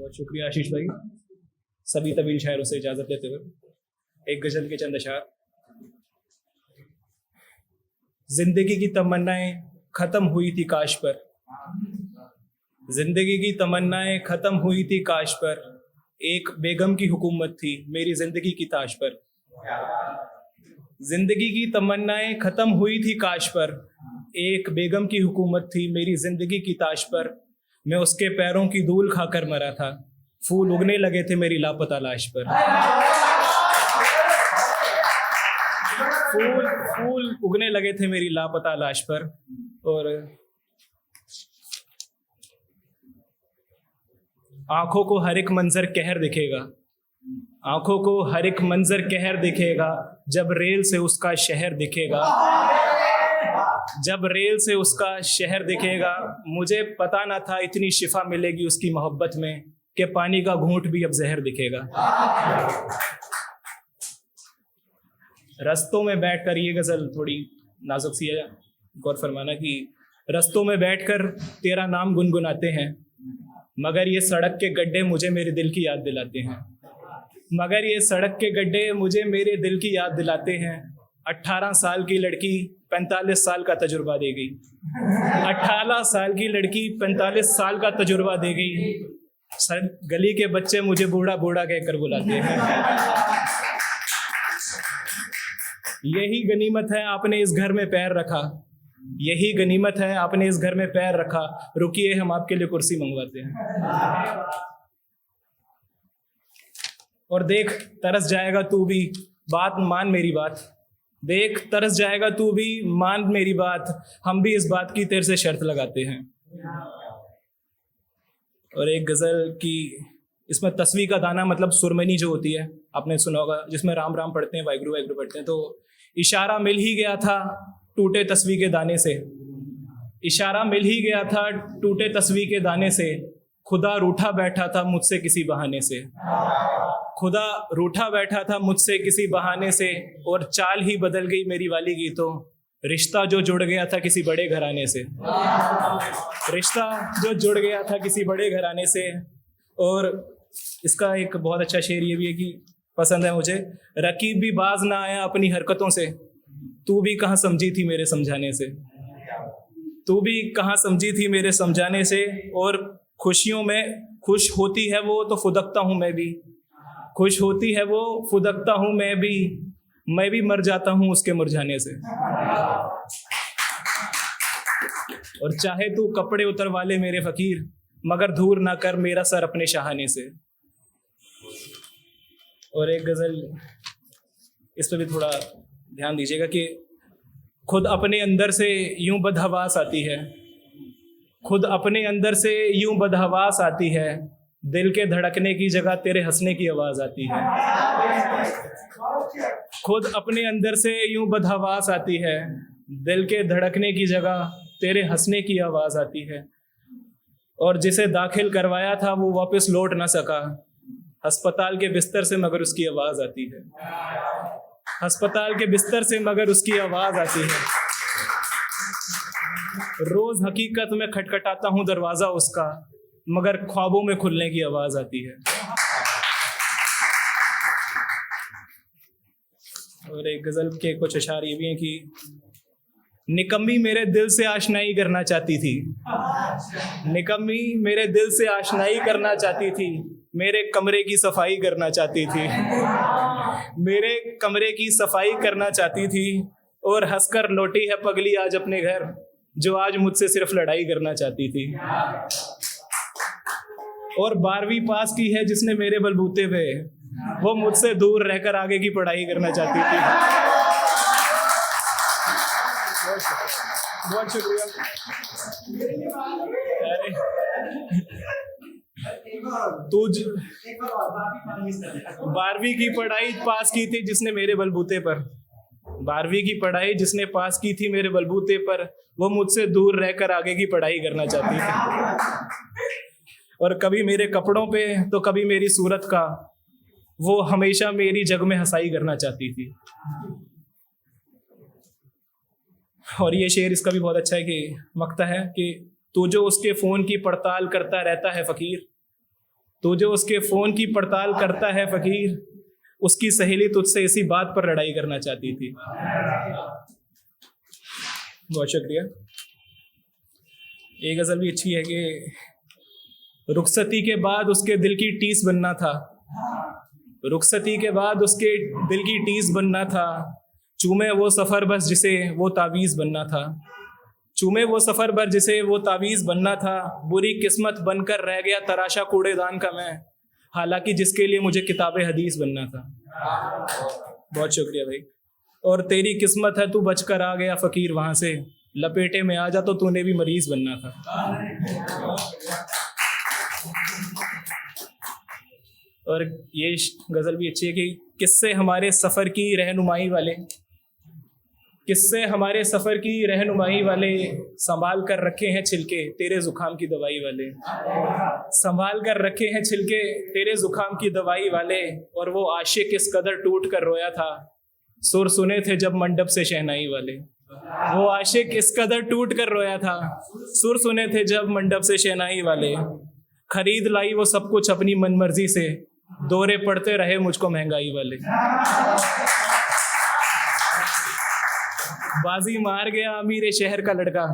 बहुत शुक्रिया आशीष भाई। सभी तवील शायरों से इजाजत लेते हुए एक गजल के चंद अशार। जिंदगी की तमन्नाएं खत्म हुई थी काश पर, जिंदगी की तमन्नाएं खत्म हुई थी काश पर, एक बेगम की हुकूमत थी मेरी जिंदगी की ताश पर। जिंदगी की तमन्नाएं खत्म हुई थी काश पर, एक बेगम की हुकूमत थी मेरी जिंदगी की ताश पर। मैं उसके पैरों की धूल खाकर मरा था, फूल उगने लगे थे मेरी लापता लाश पर। फूल फूल उगने लगे थे मेरी लापता लाश पर। और आंखों को हर एक मंजर कहर दिखेगा, आंखों को हर एक मंजर कहर दिखेगा, जब रेल से उसका शहर दिखेगा, जब रेल से उसका शहर दिखेगा। मुझे पता ना था इतनी शिफा मिलेगी उसकी मोहब्बत में, कि पानी का घूंट भी अब जहर दिखेगा। रस्तों में बैठकर, ये गजल थोड़ी नाजुक सी है, गौर फरमाना कि रस्तों में बैठकर तेरा नाम गुनगुनाते हैं, मगर ये सड़क के गड्ढे मुझे मेरे दिल की याद दिलाते हैं, मगर ये सड़क के गड्ढे मुझे मेरे दिल की याद दिलाते हैं। 18 साल की लड़की 45 साल का तजुर्बा दे गई, 18 साल की लड़की 45 साल का तजुर्बा दे गई। गली के बच्चे मुझे बूढ़ा बूढ़ा कहकर बुलाते हैं। यही गनीमत है आपने इस घर में पैर रखा, यही गनीमत है आपने इस घर में पैर रखा, रुकिए हम आपके लिए कुर्सी मंगवाते हैं। और देख तरस जाएगा तू भी, बात मान मेरी बात, देख तरस जाएगा तू भी, मान मेरी बात, हम भी इस बात की तेरे से शर्त लगाते हैं। और एक गजल की, इसमें तस्वीर का दाना मतलब सुरमनी जो होती है आपने सुना होगा, जिसमें राम राम पढ़ते हैं, वाहिगुरु वाहिगुरु पढ़ते हैं। तो इशारा मिल ही गया था टूटे तस्वीर के दाने से, इशारा मिल ही गया था टूटे तस्वीर के दाने से, खुदा रूठा बैठा था मुझसे किसी बहाने से, खुदा रूठा बैठा था मुझसे किसी बहाने से, और चाल ही बदल गई मेरी वाली की तो, रिश्ता जो जुड़ गया था किसी बड़े घराने से, रिश्ता जो जुड़ गया था किसी बड़े घराने से। और इसका एक बहुत अच्छा शेर ये भी है कि पसंद है मुझे, रकीब भी बाज ना आया अपनी हरकतों से, तू भी कहाँ समझी थी मेरे समझाने से, तू भी कहाँ समझी थी मेरे समझाने से। और खुशियों में खुश होती है वो तो फुदकता हूँ मैं भी, खुश होती है वो फुदकता हूँ मैं भी मर जाता हूँ उसके मुरझाने से। और चाहे तू कपड़े उतरवा ले मेरे फकीर, मगर दूर ना कर मेरा सर अपने शहाने से। और एक गजल, इस पर भी थोड़ा ध्यान दीजिएगा कि खुद अपने अंदर से यूं बदहवास आती है, खुद अपने अंदर से यूं बदहवास आती है, दिल के धड़कने की जगह तेरे हंसने की आवाज आती है। खुद अपने अंदर से यूं बदहवास आती है, दिल के धड़कने की जगह तेरे हंसने की आवाज आती है। और जिसे दाखिल करवाया था वो वापस लौट ना सका, अस्पताल के बिस्तर से मगर उसकी आवाज आती है, अस्पताल के बिस्तर से मगर उसकी आवाज आती है। रोज हकीकत में खटखटाता हूँ दरवाजा उसका, मगर ख्वाबों में खुलने की आवाज आती है। और एक गजल के कुछ अशार ये भी हैं कि निकम्मी मेरे दिल से आशनाई करना चाहती थी, निकम्मी मेरे दिल से आशनाई करना चाहती थी, मेरे कमरे की सफाई करना चाहती थी, मेरे कमरे की सफाई करना चाहती थी। और हंसकर लौटी है पगली आज अपने घर, जो आज मुझसे सिर्फ लड़ाई करना चाहती थी। और 12वीं पास की है जिसने मेरे बलबूते पे, वो मुझसे दूर रहकर आगे की पढ़ाई करना चाहती थी। बहुत शुक्रिया। तू 12वीं की पढ़ाई पास की थी जिसने मेरे बलबूते पर, 12वीं की पढ़ाई जिसने पास की थी मेरे बलबूते पर, वो मुझसे दूर रहकर आगे की पढ़ाई करना चाहती थी। और कभी मेरे कपड़ों पे तो कभी मेरी सूरत का, वो हमेशा मेरी जग में हंसाई करना चाहती थी। और ये शेर इसका भी बहुत अच्छा है कि मकता है कि तू जो उसके फोन की पड़ताल करता रहता है फकीर, तो जो उसके फ़ोन की पड़ताल करता है फ़कीर, उसकी सहेली तुझसे इसी बात पर लड़ाई करना चाहती थी। बहुत शुक्रिया। एक गज़ल भी अच्छी है कि रुखसती के बाद उसके दिल की टीस बनना था, रुखसती के बाद उसके दिल की टीस बनना था, चूमे वो सफ़र बस जिसे वो तावीज़ बनना था, चूमे वो सफ़र भर जिसे वो तावीज़ बनना था, बुरी किस्मत बनकर रह गया तराशा कूड़ेदान का मैं, हालांकि जिसके लिए मुझे किताब हदीस बनना था। बहुत शुक्रिया भाई। और तेरी किस्मत है तू बचकर आ गया फ़कीर वहाँ से, लपेटे में आ जा तो तूने भी मरीज़ बनना था। और ये गज़ल भी अच्छी है कि किससे हमारे सफ़र की रहनुमाई वाले, किससे हमारे सफ़र की रहनुमाई वाले, संभाल कर रखे हैं छिलके तेरे ज़ुकाम की दवाई वाले, संभाल कर रखे हैं छिलके तेरे ज़ुकाम की दवाई वाले। और वो आशिक इस कदर टूट कर रोया था, सुर सुने थे जब मंडप से शहनाई वाले, वो आशिक इस कदर टूट कर रोया था, सुर सुने थे जब मंडप से शहनाई वाले। खरीद लाई वो सब कुछ अपनी मनमर्जी से, दौरे पड़ते रहे मुझको महंगाई वाले। बाजी मार गया अमीर शहर का लड़का,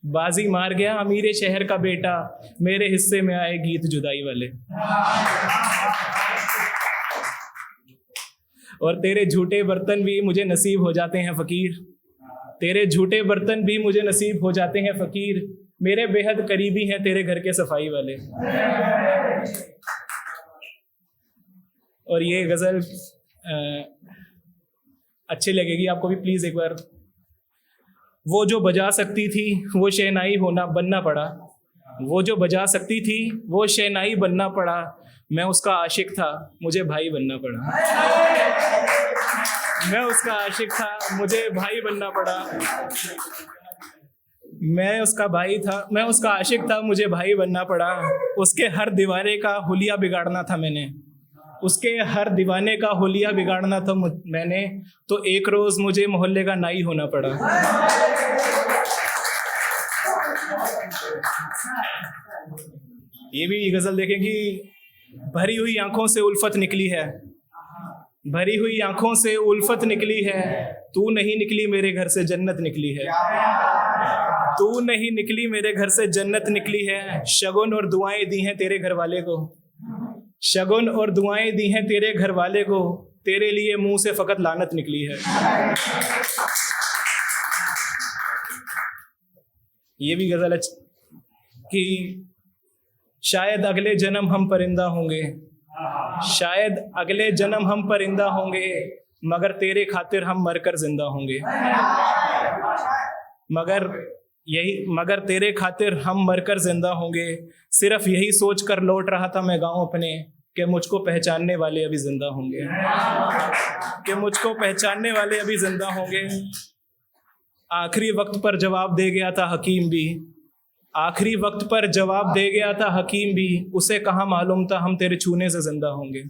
बाजी मार गया अमीर शहर का बेटा, मेरे हिस्से में आए गीत जुदाई वाले। और तेरे झूठे बर्तन भी मुझे नसीब हो जाते हैं फ़कीर, तेरे झूठे बर्तन भी मुझे नसीब हो जाते हैं फ़कीर, मेरे बेहद करीबी हैं तेरे घर के सफाई वाले। और ये गज़ल अच्छी लगेगी आपको भी, प्लीज़ एक बार। वो जो बजा सकती थी वो शहनाई होना बनना पड़ा, वो जो बजा सकती थी वो शहनाई बनना पड़ा, मैं उसका आशिक था मुझे भाई बनना पड़ा, मैं उसका आशिक था मुझे भाई बनना पड़ा, मैं उसका भाई था, मैं उसका आशिक था मुझे भाई बनना पड़ा। उसके हर दीवाने का हुलिया बिगाड़ना था मैंने, उसके हर दीवाने का हुलिया बिगाड़ना था मैंने, तो एक रोज़ मुझे मोहल्ले का नाई होना पड़ा। ये भी गज़ल देखें कि भरी हुई आंखों से उल्फत निकली है, भरी हुई आंखों से उल्फत निकली है, तू नहीं निकली मेरे घर से जन्नत निकली है, तू नहीं निकली मेरे घर से जन्नत निकली है। शगुन और दुआएं दी हैं तेरे घर वाले को, शगुन और दुआएं दी हैं तेरे घर वाले को, तेरे लिए मुंह से फ़कत लानत निकली है। ये भी गज़ल कि शायद अगले जन्म हम परिंदा होंगे, शायद अगले जन्म हम परिंदा होंगे, मगर तेरे खातिर हम मरकर जिंदा होंगे, मगर तेरे खातिर हम मरकर जिंदा होंगे। सिर्फ यही सोच कर लौट रहा था मैं गांव अपने, कि मुझको पहचानने वाले अभी जिंदा होंगे, कि मुझको पहचानने वाले अभी जिंदा होंगे। आखिरी वक्त पर जवाब दे गया था हकीम भी, आखिरी वक्त पर जवाब दे गया था हकीम भी, उसे कहाँ मालूम था हम तेरे छूने से जिंदा होंगे,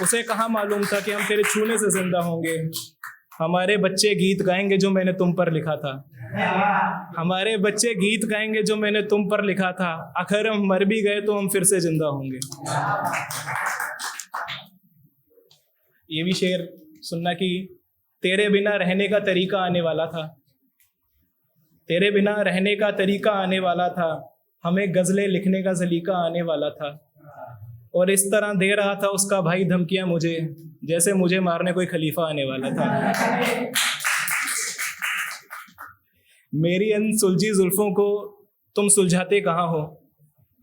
उसे कहाँ मालूम था कि हम तेरे छूने से जिंदा होंगे। हमारे बच्चे गीत गाएंगे जो मैंने तुम पर लिखा था, हमारे बच्चे गीत गाएंगे जो मैंने तुम पर लिखा था, अगर हम मर भी गए तो हम फिर से जिंदा होंगे। ये भी शेर सुनना कि तेरे बिना रहने का तरीका आने वाला था, तेरे बिना रहने का तरीका आने वाला था, हमें गज़लें लिखने का सलीका आने वाला था। और इस तरह दे रहा था उसका भाई धमकियां मुझे, जैसे मुझे मारने कोई खलीफा आने वाला था। मेरी अनसुलझी जुल्फों को तुम सुलझाते कहाँ हो,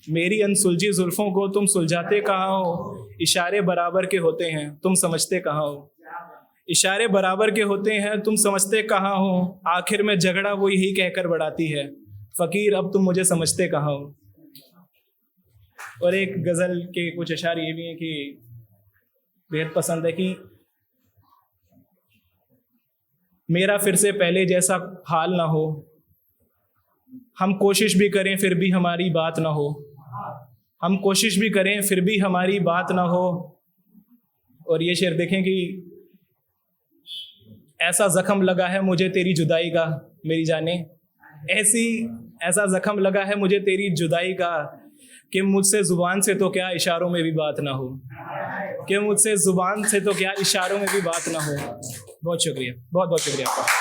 मेरी अनसुलझी जुल्फों को तुम सुलझाते कहाँ हो, इशारे बराबर के होते हैं तुम समझते कहाँ हो, इशारे बराबर के होते हैं तुम समझते कहाँ हो, आखिर में झगड़ा वो यही कहकर बढ़ाती है, फ़कीर अब तुम मुझे समझते कहाँ हो। और एक गज़ल के कुछ अशार ये भी हैं कि बेहद पसंद है कि मेरा फिर से पहले जैसा हाल ना हो, हम कोशिश भी करें फिर भी हमारी बात ना हो, हम कोशिश भी करें फिर भी हमारी बात ना हो। और ये शेर देखें कि ऐसा ज़ख्म लगा है मुझे तेरी जुदाई का मेरी जाने, ऐसा ज़ख्म लगा है मुझे तेरी जुदाई का, कि मुझसे जुबान से तो क्या इशारों में भी बात ना हो, कि मुझसे जुबान से तो क्या इशारों में भी बात ना हो। बहुत शुक्रिया, बहुत बहुत शुक्रिया आपका।